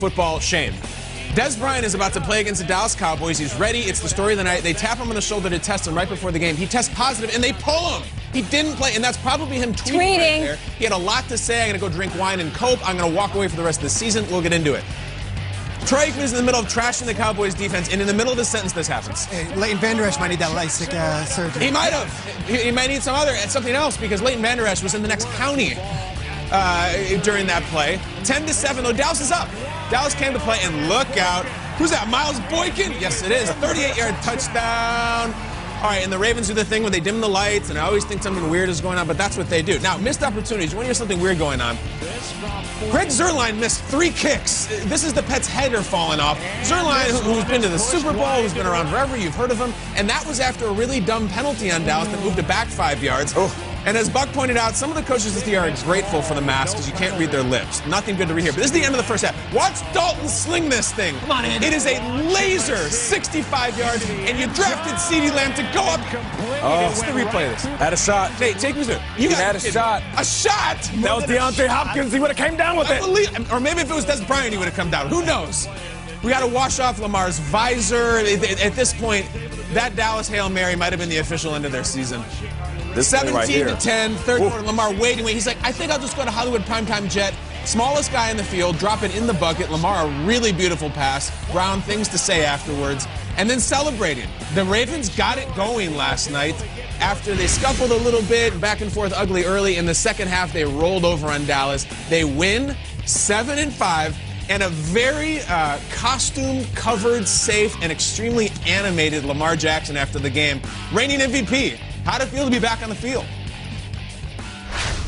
football shame. Des Bryant is about to play against the Dallas Cowboys. He's ready. It's the story of the night. They tap him on the shoulder to test him right before the game. He tests positive, and they pull him. He didn't play, and that's probably him tweeting. Right there. He had a lot to say. I'm going to go drink wine and cope. I'm going to walk away for the rest of the season. We'll get into it. Troy Aikman is in the middle of trashing the Cowboys defense, and in the middle of the sentence, this happens. Hey, Leighton Vander Esch might need that LASIK surgery. He might have. He might need something else, because Leighton Vander Esch was in the next county during that play. 10-7, though. Dallas is up. Dallas came to play, and look out. Who's that? Miles Boykin? Yes, it is. 38-yard touchdown. All right, and the Ravens do the thing where they dim the lights, and I always think something weird is going on, but that's what they do. Now, missed opportunities. You want to hear something weird going on? Greg Zuerlein missed 3 kicks. This is the pet's header falling off. Zuerlein, who's been to the Super Bowl, who's been around forever, you've heard of him, and that was after a really dumb penalty on Dallas that moved it back 5 yards. Oh. And as Buck pointed out, some of the coaches this year are grateful for the mask because you can't read their lips. Nothing good to read here. But this is the end of the first half. Watch Dalton sling this thing. Come on, Andy. It is a laser 65 yards, and you drafted CeeDee Lamb to go up. Let's replay this. Had a shot. Hey, take me through it. You had a shot. A shot? That was DeAndre Hopkins. He would have came down with it. Or maybe if it was Des Bryant, he would have come down. Who knows? We got to wash off Lamar's visor. At this point, that Dallas Hail Mary might have been the official end of their season. 17-10, third quarter, Lamar waiting. He's like, I think I'll just go to Hollywood primetime jet. Smallest guy in the field, drop it in the bucket. Lamar, a really beautiful pass. Brown, things to say afterwards. And then celebrating. The Ravens got it going last night after they scuffled a little bit, back and forth ugly early. In the second half, they rolled over on Dallas. They win 7-5. And a very costume-covered, safe, and extremely animated Lamar Jackson after the game. Reigning MVP. How'd it feel to be back on the field?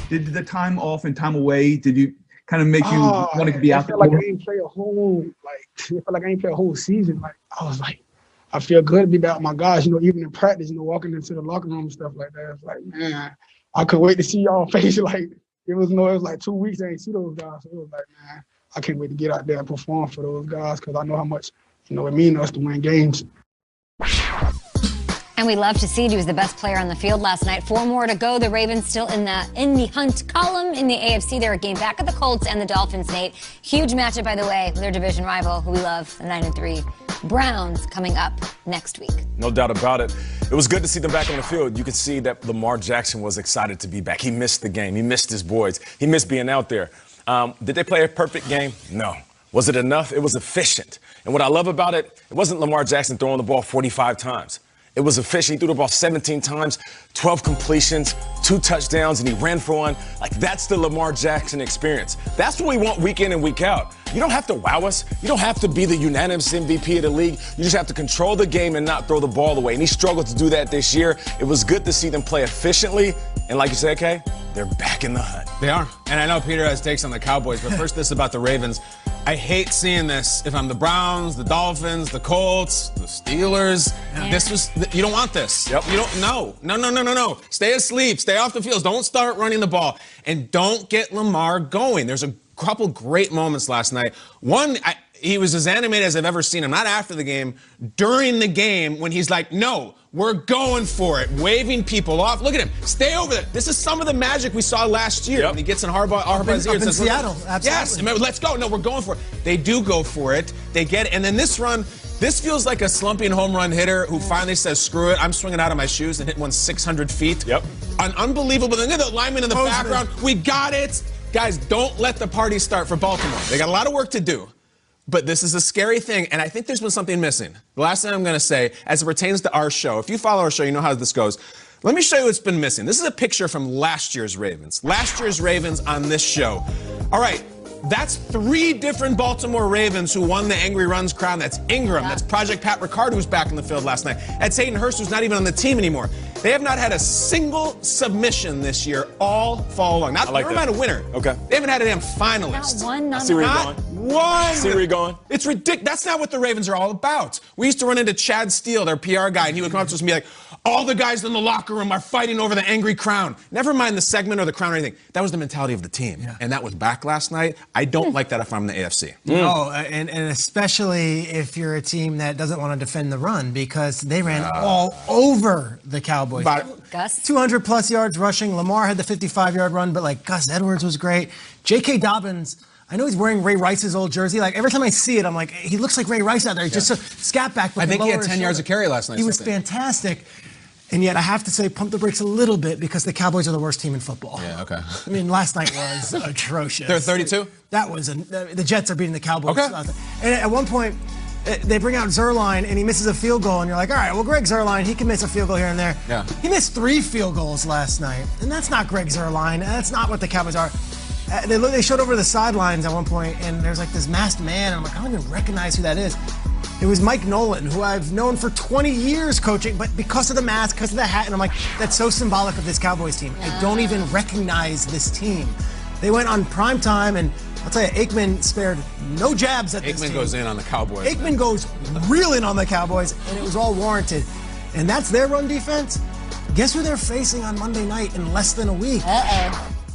Did the time off and time away, did you kind of make you want to be out there? I ain't play a whole, I felt like I ain't play a whole season. Like, I was like, I feel good to be back with my guys, even in practice, walking into the locker room and stuff like that. It's like, man, I couldn't wait to see y'all face. Like, it was like 2 weeks I ain't see those guys. So it was like, man, I can't wait to get out there and perform for those guys because I know how much, it means to us to win games. And we love to see he was the best player on the field last night. 4 more to go. The Ravens still in the hunt column in the AFC. They're a game back at the Colts and the Dolphins, Nate. Huge matchup, by the way, with their division rival, who we love, the 9-3 Browns, coming up next week. No doubt about it. It was good to see them back on the field. You could see that Lamar Jackson was excited to be back. He missed the game. He missed his boys. He missed being out there. Did they play a perfect game? No. Was it enough? It was efficient. And what I love about it, it wasn't Lamar Jackson throwing the ball 45 times. It was efficient. He threw the ball 17 times, 12 completions, 2 touchdowns, and he ran for 1. Like, that's the Lamar Jackson experience. That's what we want week in and week out. You don't have to wow us. You don't have to be the unanimous MVP of the league. You just have to control the game and not throw the ball away. And he struggled to do that this year. It was good to see them play efficiently. And like you said, Kay, they're back in the hunt. They are. And I know Peter has takes on the Cowboys, but first this about the Ravens. I hate seeing this. If I'm the Browns, the Dolphins, the Colts, the Steelers, you don't want this. Yep. You don't. No. Stay asleep. Stay off the field. Don't start running the ball, and don't get Lamar going. There's a couple great moments last night. One, he was as animated as I've ever seen him. Not after the game, during the game when he's like, "No, we're going for it," waving people off. Look at him. Stay over there. This is some of the magic we saw last year when he gets in Harbaugh's ear. Up in Seattle, absolutely. Yes, let's go. No, we're going for it. They do go for it. They get it. And then this run, this feels like a slumping home run hitter who finally says, screw it, I'm swinging out of my shoes and hit one 600 feet. Yep. An unbelievable. Then the lineman in the background. We got it. Guys, don't let the party start for Baltimore. They got a lot of work to do. But this is a scary thing, and I think there's been something missing. The last thing I'm going to say, as it pertains to our show, if you follow our show, you know how this goes. Let me show you what's been missing. This is a picture from last year's Ravens. Last year's Ravens on this show. All right, that's 3 different Baltimore Ravens who won the Angry Runs crown. That's Ingram. That's Project Pat Ricard, who was back in the field last night. That's Hayden Hurst, who's not even on the team anymore. They have not had a single submission this year all fall long. Never mind a winner. Okay. They haven't had a damn finalist. Not one, I see where you're going. One. See where you're going. It's ridiculous. That's not what the Ravens are all about. We used to run into Chad Steele, their PR guy, and he would come up to us and be like, all the guys in the locker room are fighting over the angry crown. Never mind the segment or the crown or anything. That was the mentality of the team. Yeah. And that was back last night. I don't like that if I'm the AFC. No, and especially if you're a team that doesn't want to defend the run because they ran all over the Cowboys. Gus? 200-plus yards rushing. Lamar had the 55-yard run, but Gus Edwards was great. J.K. Dobbins, I know he's wearing Ray Rice's old jersey. Like every time I see it, I'm like, he looks like Ray Rice out there. He's just a scat back. I think he had 10 yards of carry last night. He was fantastic. And yet I have to say, pump the brakes a little bit because the Cowboys are the worst team in football. Yeah, okay. I mean, last night was atrocious. They're 32? That was, the Jets are beating the Cowboys. Okay. And at one point, they bring out Zerline and he misses a field goal and you're like, all right, well, Greg Zerline, he can miss a field goal here and there. Yeah. He missed 3 field goals last night. And that's not Greg Zerline. That's not what the Cowboys are. They showed over the sidelines at one point and there's like this masked man. And I'm like, I don't even recognize who that is. It was Mike Nolan, who I've known for 20 years coaching, but because of the mask, because of the hat, and I'm like, that's so symbolic of this Cowboys team. I don't even recognize this team. They went on prime time, and I'll tell you, Aikman spared no jabs at this team. Aikman goes in on the Cowboys. Aikman goes real in on the Cowboys, and it was all warranted. And that's their run defense. Guess who they're facing on Monday night in less than a week?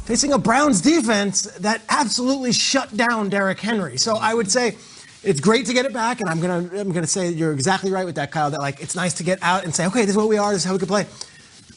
Facing a Browns defense that absolutely shut down Derrick Henry. So I would say, it's great to get it back, and I'm gonna say you're exactly right with that, Kyle, that like it's nice to get out and say, okay, this is what we are, this is how we can play.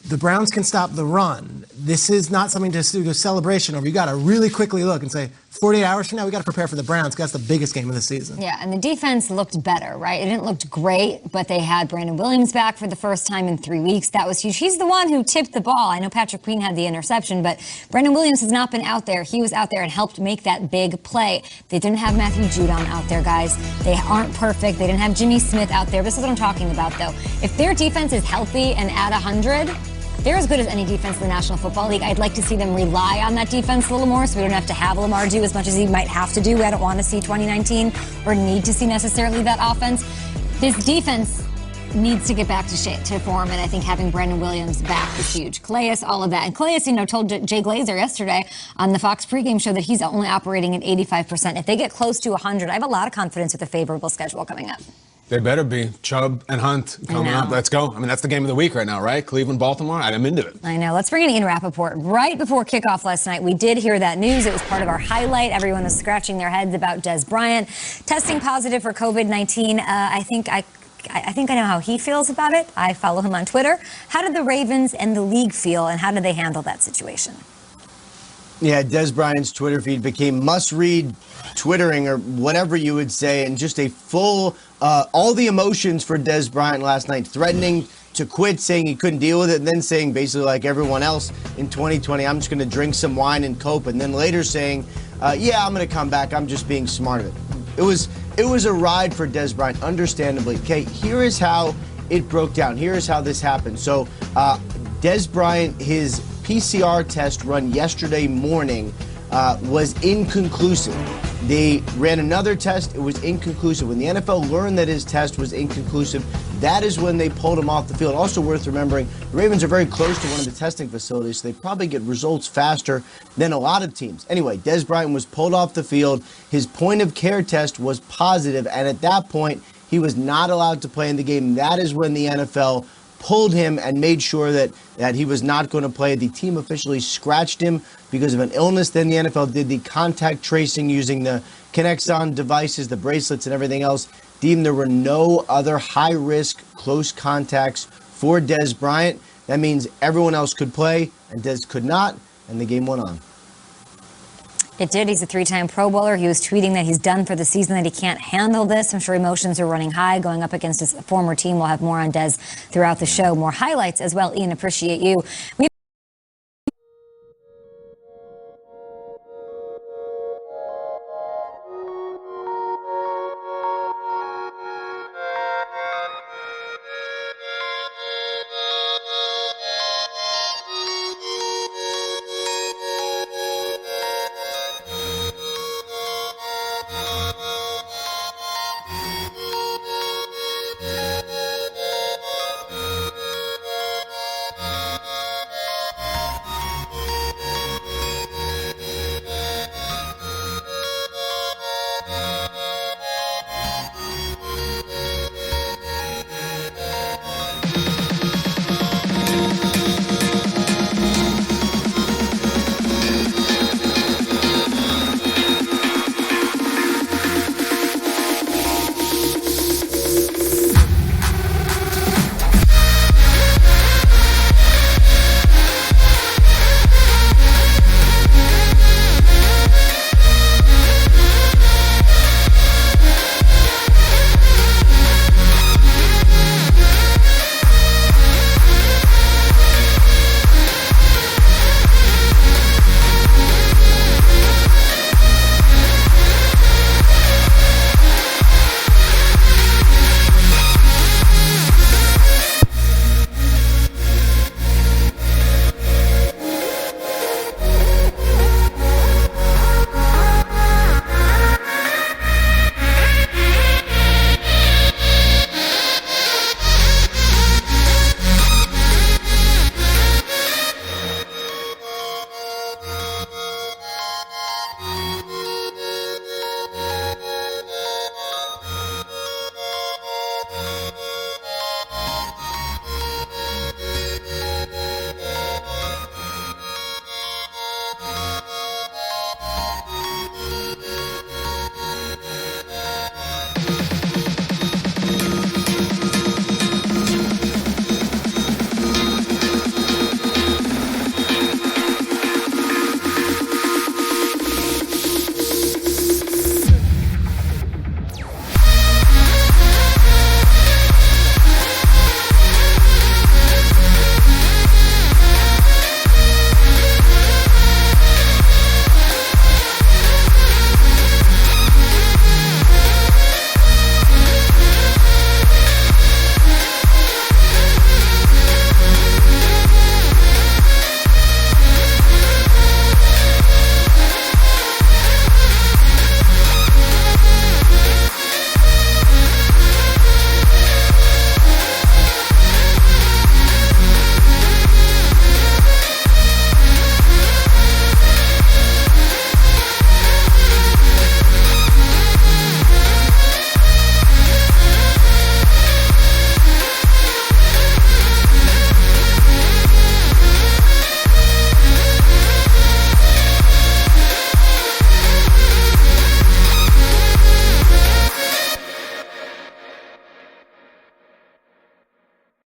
The Browns can stop the run. This is not something to do a celebration over. You got to really quickly look and say, 48 hours from now, we got to prepare for the Browns because that's the biggest game of the season. Yeah, and the defense looked better, right? It didn't look great, but they had Brandon Williams back for the first time in 3 weeks. That was huge. He's the one who tipped the ball. I know Patrick Queen had the interception, but Brandon Williams has not been out there. He was out there and helped make that big play. They didn't have Matthew Judon out there, guys. They aren't perfect. They didn't have Jimmy Smith out there. This is what I'm talking about, though. If their defense is healthy and at 100, they're as good as any defense in the National Football League. I'd like to see them rely on that defense a little more so we don't have to have Lamar do as much as he might have to do. I don't want to see 2019 or need to see necessarily that offense. This defense needs to get back to form, and I think having Brandon Williams back is huge. Calais, all of that. And Calais, told Jay Glazer yesterday on the Fox pregame show that he's only operating at 85%. If they get close to 100, I have a lot of confidence with a favorable schedule coming up. They better be. Chubb and Hunt coming up. Let's go. I mean, that's the game of the week right now, right? Cleveland, Baltimore. I'm into it. I know. Let's bring in Ian Rappaport. Right before kickoff last night, we did hear that news. It was part of our highlight. Everyone was scratching their heads about Dez Bryant testing positive for COVID-19. I think I know how he feels about it. I follow him on Twitter. How did the Ravens and the league feel, and how did they handle that situation? Yeah, Dez Bryant's Twitter feed became must-read Twittering, or whatever you would say, and just a full, all the emotions for Dez Bryant last night, threatening to quit, saying he couldn't deal with it, and then saying basically like everyone else in 2020, I'm just going to drink some wine and cope, and then later saying, yeah, I'm going to come back, I'm just being smart of it. It was a ride for Dez Bryant, understandably. Okay, here is how it broke down. Here is how this happened. So Dez Bryant, his PCR test run yesterday morning was inconclusive. They ran another test. It was inconclusive. When the NFL learned that his test was inconclusive, that is when they pulled him off the field. Also worth remembering, the Ravens are very close to one of the testing facilities, so they probably get results faster than a lot of teams. Anyway, Dez Bryant was pulled off the field. His point of care test was positive, and at that point, he was not allowed to play in the game. That is when the NFL pulled him and made sure that he was not going to play. The team officially scratched him because of an illness. Then the NFL did the contact tracing using the Kinexon devices, the bracelets, and everything else. Deemed there were no other high-risk close contacts for Dez Bryant. That means everyone else could play, and Dez could not, and the game went on. It did. He's a 3-time Pro Bowler. He was tweeting that he's done for the season, that he can't handle this. I'm sure emotions are running high going up against his former team. We'll have more on Dez throughout the show, more highlights as well. Ian, appreciate you.